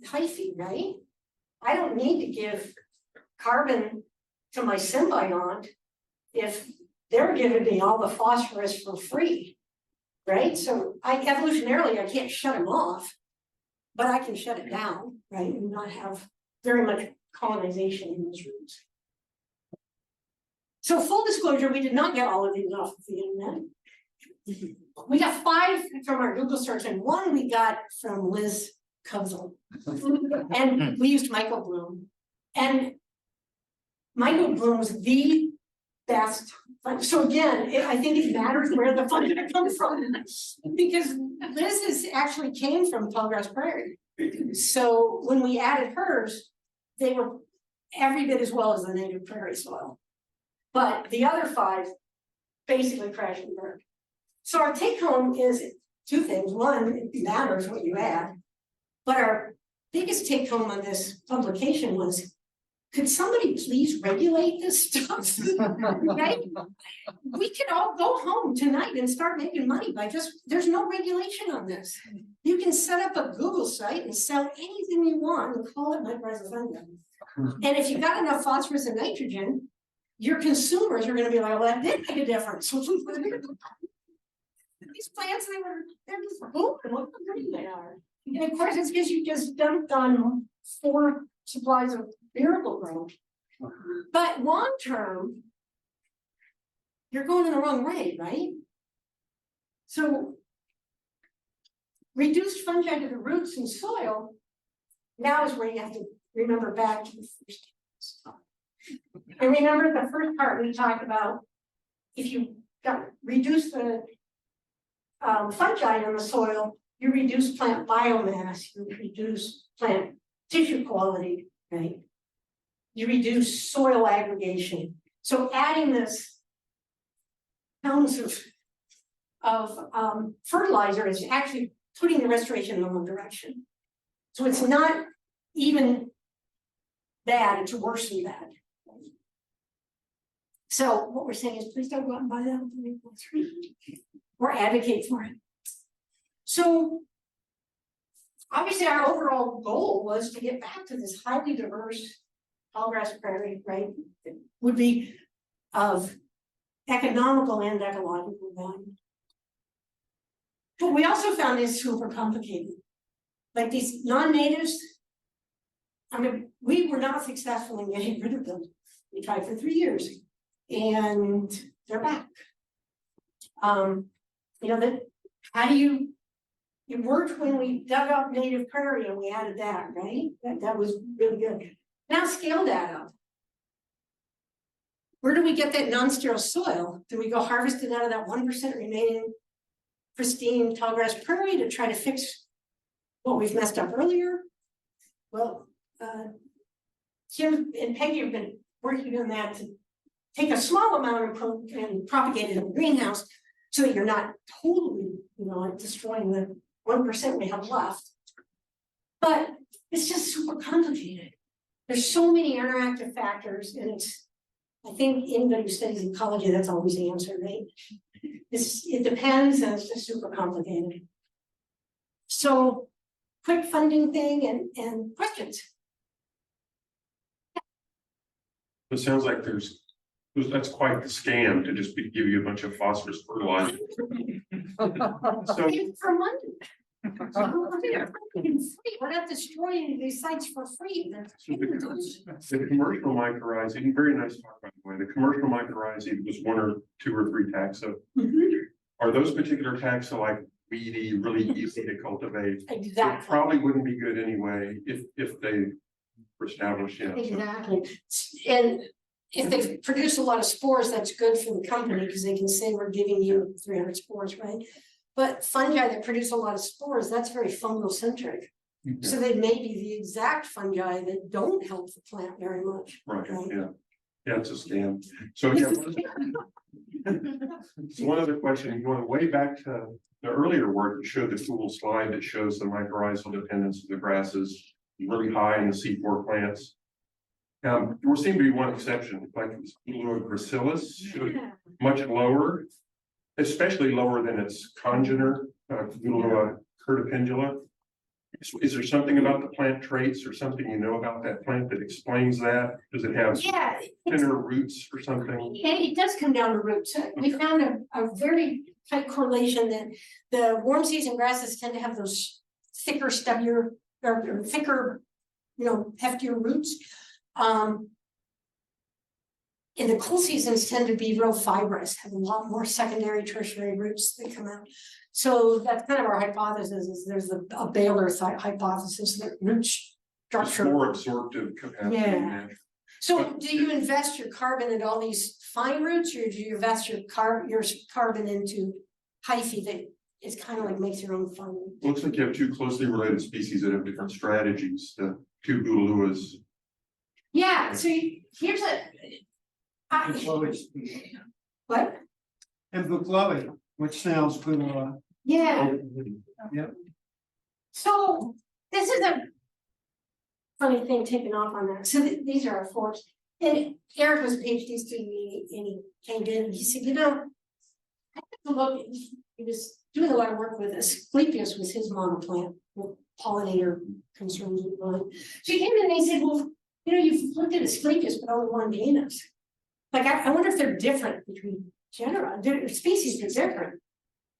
hyphae, right? I don't need to give carbon to my symbiont if they're giving me all the phosphorus for free, right? So evolutionarily, I can't shut them off, but I can shut it down, right? And not have very much colonization in those roots. So full disclosure, we did not get all of these off of the internet. We got 5 from our Google search, and 1 we got from Liz Cubzel. And we used MycoBloom. And MycoBloom was the best. So again, I think it matters where the fungi come from, because Liz's actually came from tallgrass prairie. So when we added hers, they were every bit as well as the native prairie soil. But the other 5 basically crashed and burned. So our take home is 2 things. 1, it matters what you add. But our biggest take home on this publication was could somebody please regulate this stuff? Right? We could all go home tonight and start making money by there's no regulation on this. You can set up a Google site and sell anything you want and call it mycorrhizal fungi. And if you've got enough phosphorus and nitrogen, your consumers are gonna be like, well, that did make a difference. These plants, they're just boom, look how pretty they are. And of course, it's because you just dumped on 4 supplies of miracle grow. But long term, you're going in the wrong way, right? So reduced fungi to the roots and soil, now is where you have to remember back to the first step. And remember the first part we talked about, if you reduce the fungi in the soil, you reduce plant biomass, you reduce plant tissue quality, right? You reduce soil aggregation. So adding this pounds of fertilizer is actually putting the restoration in the wrong direction. So it's not even bad, it's worse than bad. So what we're saying is please don't go out and buy that or advocate for it. So obviously our overall goal was to get back to this highly diverse tallgrass prairie, right? It would be of economical and ecological value. But we also found this super complicated. Like these non-natives, I mean, we were not successful in getting rid of them. We tried for 3 years and they're back. You know, that how do you, it worked when we dug up native prairie and we added that, right? That was really good. Now scale that up. Where do we get that non-sterile soil? Do we go harvest it out of that 1% remaining pristine tallgrass prairie to try to fix what we've messed up earlier? Well, Kim and Peggy have been working on that to take a small amount and propagate it in a greenhouse so that you're not totally, you know, destroying the 1% we have left. But it's just super complicated. There's so many interactive factors, and it's, I think anybody who studies ecology, that's always the answer, right? It depends, and it's just super complicated. So, quick funding thing and questions. It sounds like that's quite the scam to just give you a bunch of phosphorus fertilizer. So For money. We're not destroying these sites for free. the commercial mycorrhizal, very nice talk by the way. The commercial mycorrhizal was 1 or 2 or 3 taxa. Are those particular taxa like weedy, really easy to cultivate? Exactly. It probably wouldn't be good anyway if they were established yet. Exactly. And if they produce a lot of spores, that's good for the company because they can say we're giving you 300 spores, right? But fungi that produce a lot of spores, that's very fungal centric. Okay. So they may be the exact fungi that don't help the plant very much. Right. Yeah. Yeah, it's a scam. So yeah. So one other question, going way back to the earlier work, you showed the cool slide that shows the mycorrhizal dependence of the grasses really high in the C4 plants. There seemed to be one exception, like Grasslands showed much lower, especially lower than its congener, Curtipendula. Is there something about the plant traits or something you know about that plant that explains that? Does it have thinner roots or something? It does come down to roots. We found a very tight correlation that the warm season grasses tend to have those thicker, stubbier, or thicker, you know, heftier roots. And the cool seasons tend to be real fibrous, have a lot more secondary, tertiary roots that come out. So that's kind of our hypothesis, is there's a Baylor hypothesis that root structure. It's more absorptive capacity. Yeah. So do you invest your carbon in all these fine roots, or do you invest your carbon into hyphae that is kind of like makes your own fine root? Looks like you have 2 closely related species that have different strategies. The 2 Gulaluas. Yeah, so here's what? And Buchloe, which sounds good. Yeah. Yep. So this is funny thing taken off on that. So these are our forms. And Eric was a PhD student and he came in and he said, you know, I had to look, he was doing a lot of work with Asclepius was his model plant with pollinator concerns with mine. So he came in and he said, well, you know, you've looked at Asclepius, but only one genus. Like, I wonder if they're different between genera, species are different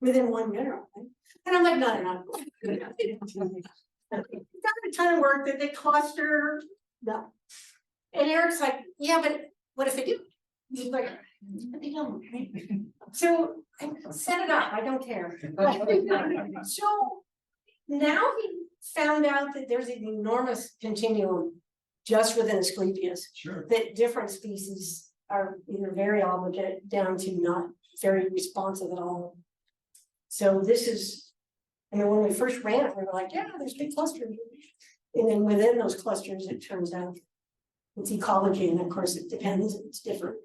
within one genera. Right? And I'm like, no, they're not. Done a ton of work that they cluster. No. And Eric's like, yeah, but what if they do? He's like, but they don't, right? So I set it up, I don't care. So now he found out that there's an enormous continuum just within Asclepius. Sure. That different species are either very obligate down to not very responsive at all. So this is, I mean, when we first ran it, we were like, yeah, there's big clusters. And then within those clusters, it turns out it's ecology, and of course it depends, it's different.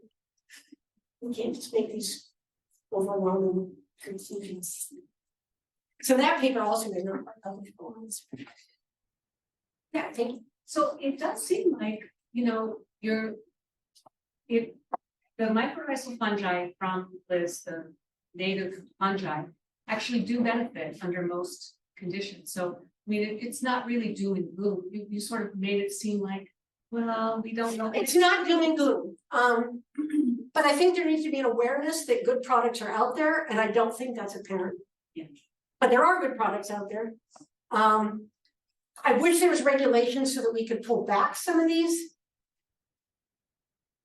We can't just make these overwhelming conclusions. So that paper also is not published. Yeah, thank you. So it does seem like, you know, the mycorrhizal fungi from the native fungi actually do benefit under most conditions. So, I mean, it's not really doom and gloom. You sort of made it seem like, well, we don't know. It's not doom and gloom. But I think there needs to be an awareness that good products are out there, and I don't think that's apparent. Yeah. But there are good products out there. I wish there was regulation so that we could pull back some of these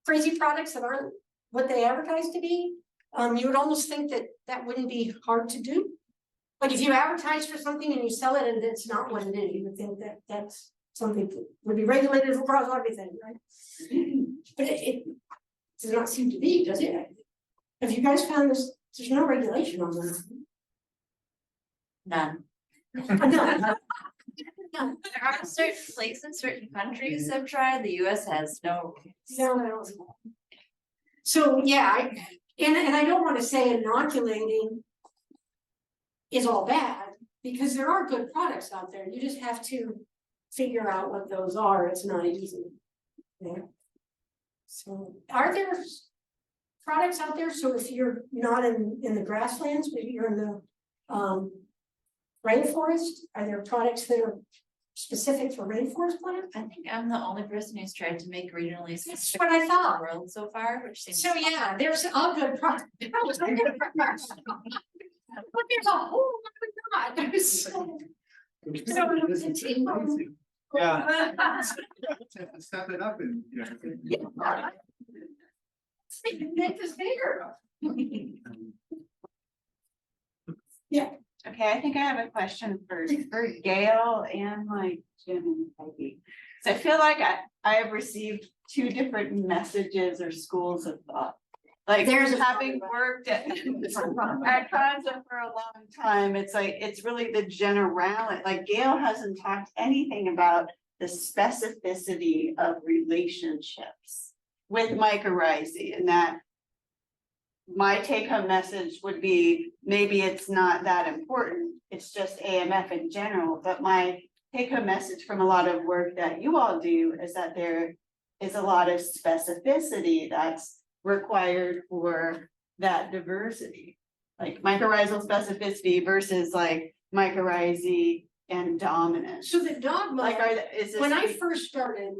crazy products that aren't what they advertise to be. You would almost think that that wouldn't be hard to do. Like if you advertise for something and you sell it and it's not what it is, you would think that that's something that would be regulated across everything, right? But it does not seem to be, does it? Have you guys found this? There's no regulation on this. None. None. There are certain places in certain countries have tried, the US has no. No. So, yeah, and I don't want to say inoculating is all bad, because there are good products out there. You just have to figure out what those are. It's not easy. Yeah. So are there products out there? So if you're not in the grasslands, but you're in the rainforest, are there products that are specific for rainforest plants? I think I'm the only person who's tried to make regionally That's specific what I in thought. the world so far, which seems. So yeah, there's a good product. But there's a whole lot of not. So it's Yeah. Step it up and, make this bigger. Okay, I think I have a question for Gail and like Jim and Peggy. So I feel like I have received two different messages or schools of thought. Like There's a- having worked at Conza for a long time, it's like, it's really the generality, like Gail hasn't talked anything about the specificity of relationships with mycorrhizae, and that my take home message would be, maybe it's not that important, it's just AMF in general, but my take home message from a lot of work that you all do is that there is a lot of specificity that's required for that diversity. Like mycorrhizal specificity versus like mycorrhizae and dominant. So the dogma, Like is this? when we first started,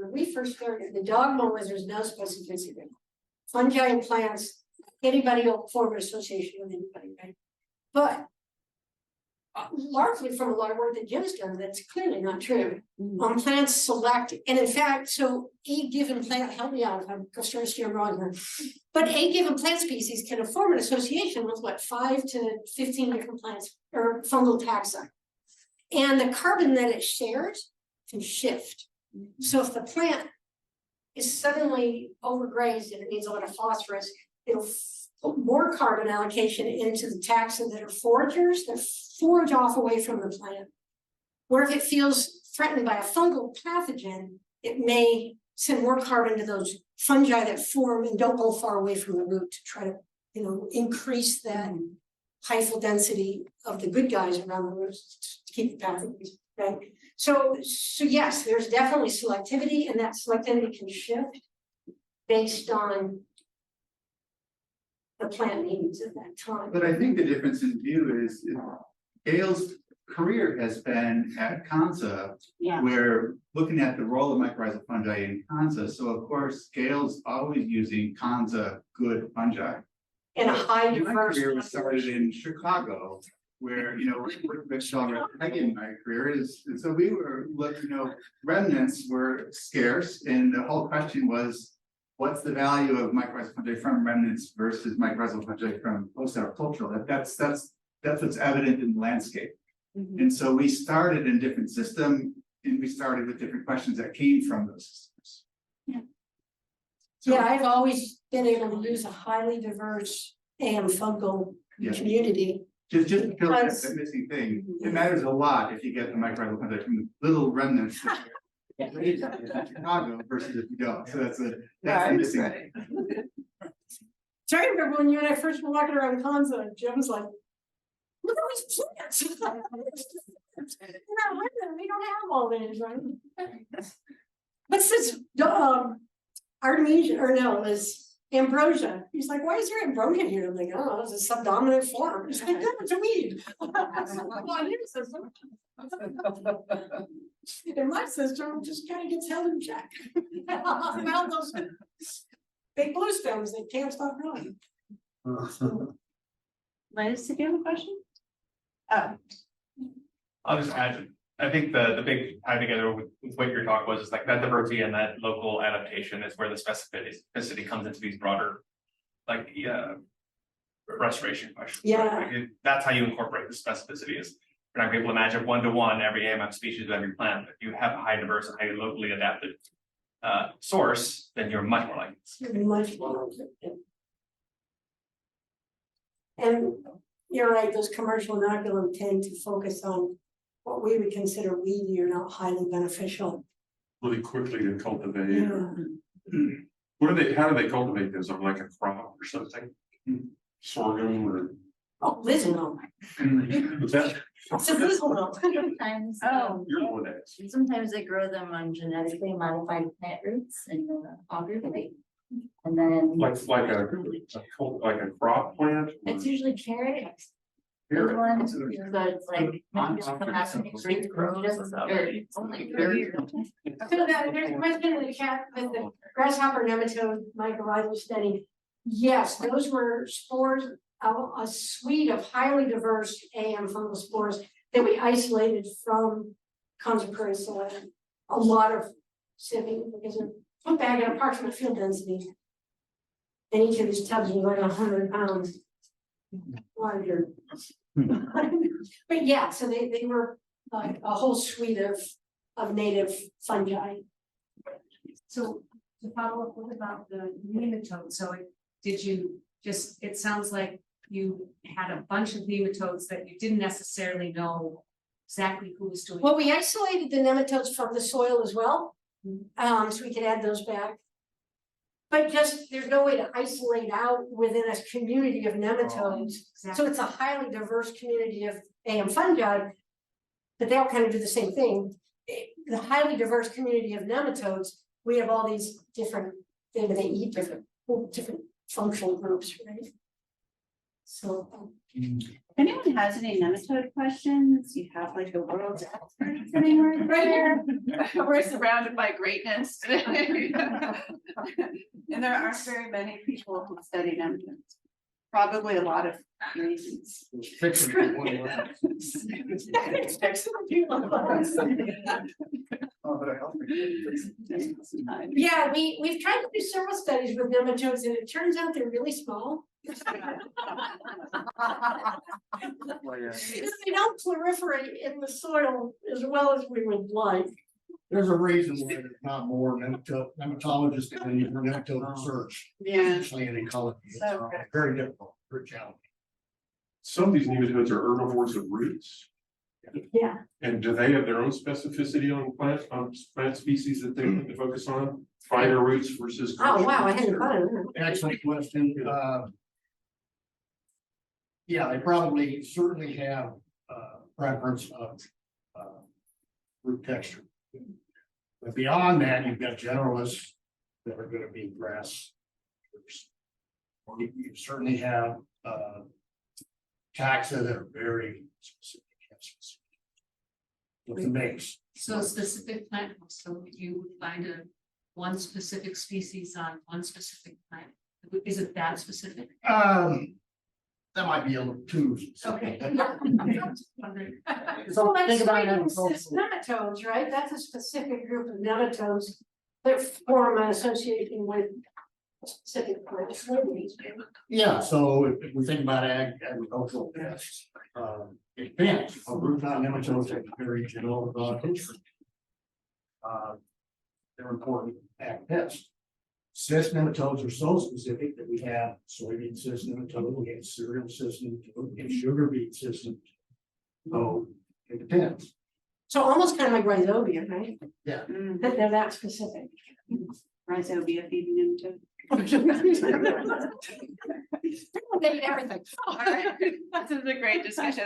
the dogma was there's no specificity. Fungi and plants, anybody will form an association with anybody, right? But largely from a lot of work that Jim's done, that's clearly not true. Plants select, and in fact, so a given plant, help me out if I'm starting to steer wrong here. But a given plant species can form an association with what, 5 to 15 different plants or fungal taxa. And the carbon that it shares can shift. So if the plant is suddenly overgrazed and it needs a lot of phosphorus, it'll put more carbon allocation into the taxa that are foragers that forage off away from the plant. Or if it feels threatened by a fungal pathogen, it may send more carbon to those fungi that form and don't go far away from the root to try to, increase that hyphal density of the good guys around the roots to keep the pathogens, right? So yes, there's definitely selectivity, and that selectivity can shift based on the plant needs at that time. But I think the difference in view is Gail's career has been at Kansa. Yeah. We're looking at the role of mycorrhizal fungi in Kansa, so of course, Gail's always using Kansa good fungi. In a high My diverse. career was started in Chicago, where, in my career is, and so we were looking, remnants were scarce, and the whole question was, what's the value of mycorrhizal fungi from remnants versus mycorrhizal fungi from post-agricultural? That's what's evident in the landscape. Mhm. And so we started in different system, and we started with different questions that came from those systems. Yeah. So- Yeah, I've always been able to use a highly diverse fungal Yeah. community. Just to fill that Because- that missing thing, it matters a lot if you get the mycorrhizal fungi from the little remnants. that are raised in Chicago versus if you don't, so that's a missing. Right. So I remember when you and I first were walking around Kansa, Jim was like, look at these plants. We don't have all these, right? What's this, Artemisia, or no, it was ambrosia. He's like, why is there ambrosia here? I'm like, oh, it's a subdominant form. He's like, no, it's a weed. Well, in your system. In my system, it just kind of gets held in check. Around those big blue stones that can't stop growing. Liz, did you have a question? Oh, I'll just add, I think the big tie together with what your talk was, is like that diversity and that local adaptation is where the specificity comes into these broader, like, restoration questions. right? Yeah. Like, that's how you incorporate the specificity is, you're not able to imagine one-to-one every AMF species of every plant. If you have a high diverse and highly locally adapted source, then you're much more likely. You're much more. And you're right, those commercial inoculum tend to focus on what we would consider weedy or not highly beneficial. Really quickly to cultivate. Yeah. How do they cultivate those on like a crop or something? Sorghum or? Oh, Lizzo. What's that? It's a Lizzo. Sometimes, Oh. You're the one that's. sometimes they grow them on genetically modified plant roots and ovulate. And then Like a crop plant? it's usually carrots. Carrot. Ones, so it's like. Great grows or only very. So that there's a question in the chat with the grasshopper nematode mycorrhizal study. Yes, those were spores, a suite of highly diverse fungal spores that we isolated from consecrated soil. A lot of sieving because they're put back at approximate field density. And each of these tubs was like 100 pounds larger. But yeah, so they were like a whole suite of native fungi. So to follow up, what about the nematodes? So did you just, it sounds like you had a bunch of nematodes that you didn't necessarily know exactly who was doing. Well, we isolated the nematodes from the soil as well, so we could add those back. But just, there's no way to isolate out within a community of nematodes. So Exactly. it's a highly diverse community of fungi, but they all kind of do the same thing. The highly diverse community of nematodes, we have all these different, they eat different functional groups, right? So. if anyone has any nematode questions, you have like a world's expert sitting right there. We're surrounded by greatness. And there aren't very many people who study nematodes. Probably a lot of reasons. Yeah, we've tried to do several studies with nematodes and it turns out they're really small. Because they don't proliferate in the soil as well as we would like. There's a reason why there's not more nematologists than for nematode research, Yeah. especially in ecology. It's So- very difficult, very challenging. Some of these nematodes are herbivores of roots. Yeah. And do they have their own specificity on plant species that they need to focus on? Finer roots versus. Oh, wow, I hadn't thought of that. Excellent question. Yeah, they probably certainly have preference of root texture. But beyond that, you've got generalists that are gonna be grass. You certainly have, taxa that are very specific. With the mix. So specific plant, so you would find one specific species on one specific plant. Is it that specific? That might be a little too. specific. Okay. So Well, think that's about right, it. it's nematodes, right? That's a specific group of nematodes that form an association with a specific plant. Yeah, so if we think about agricultural pests, it depends, root knot nematodes have a very general history. They're important ag pests. Cyst nematodes are so specific that we have soybean cyst nematode, we have cereal cyst nematode, we have sugar beet cyst nematode. So it depends. So almost kind of like rhizobia, right? Yeah. That they're that specific. Rhizobia feeding into. They eat everything. All right, this is a great discussion.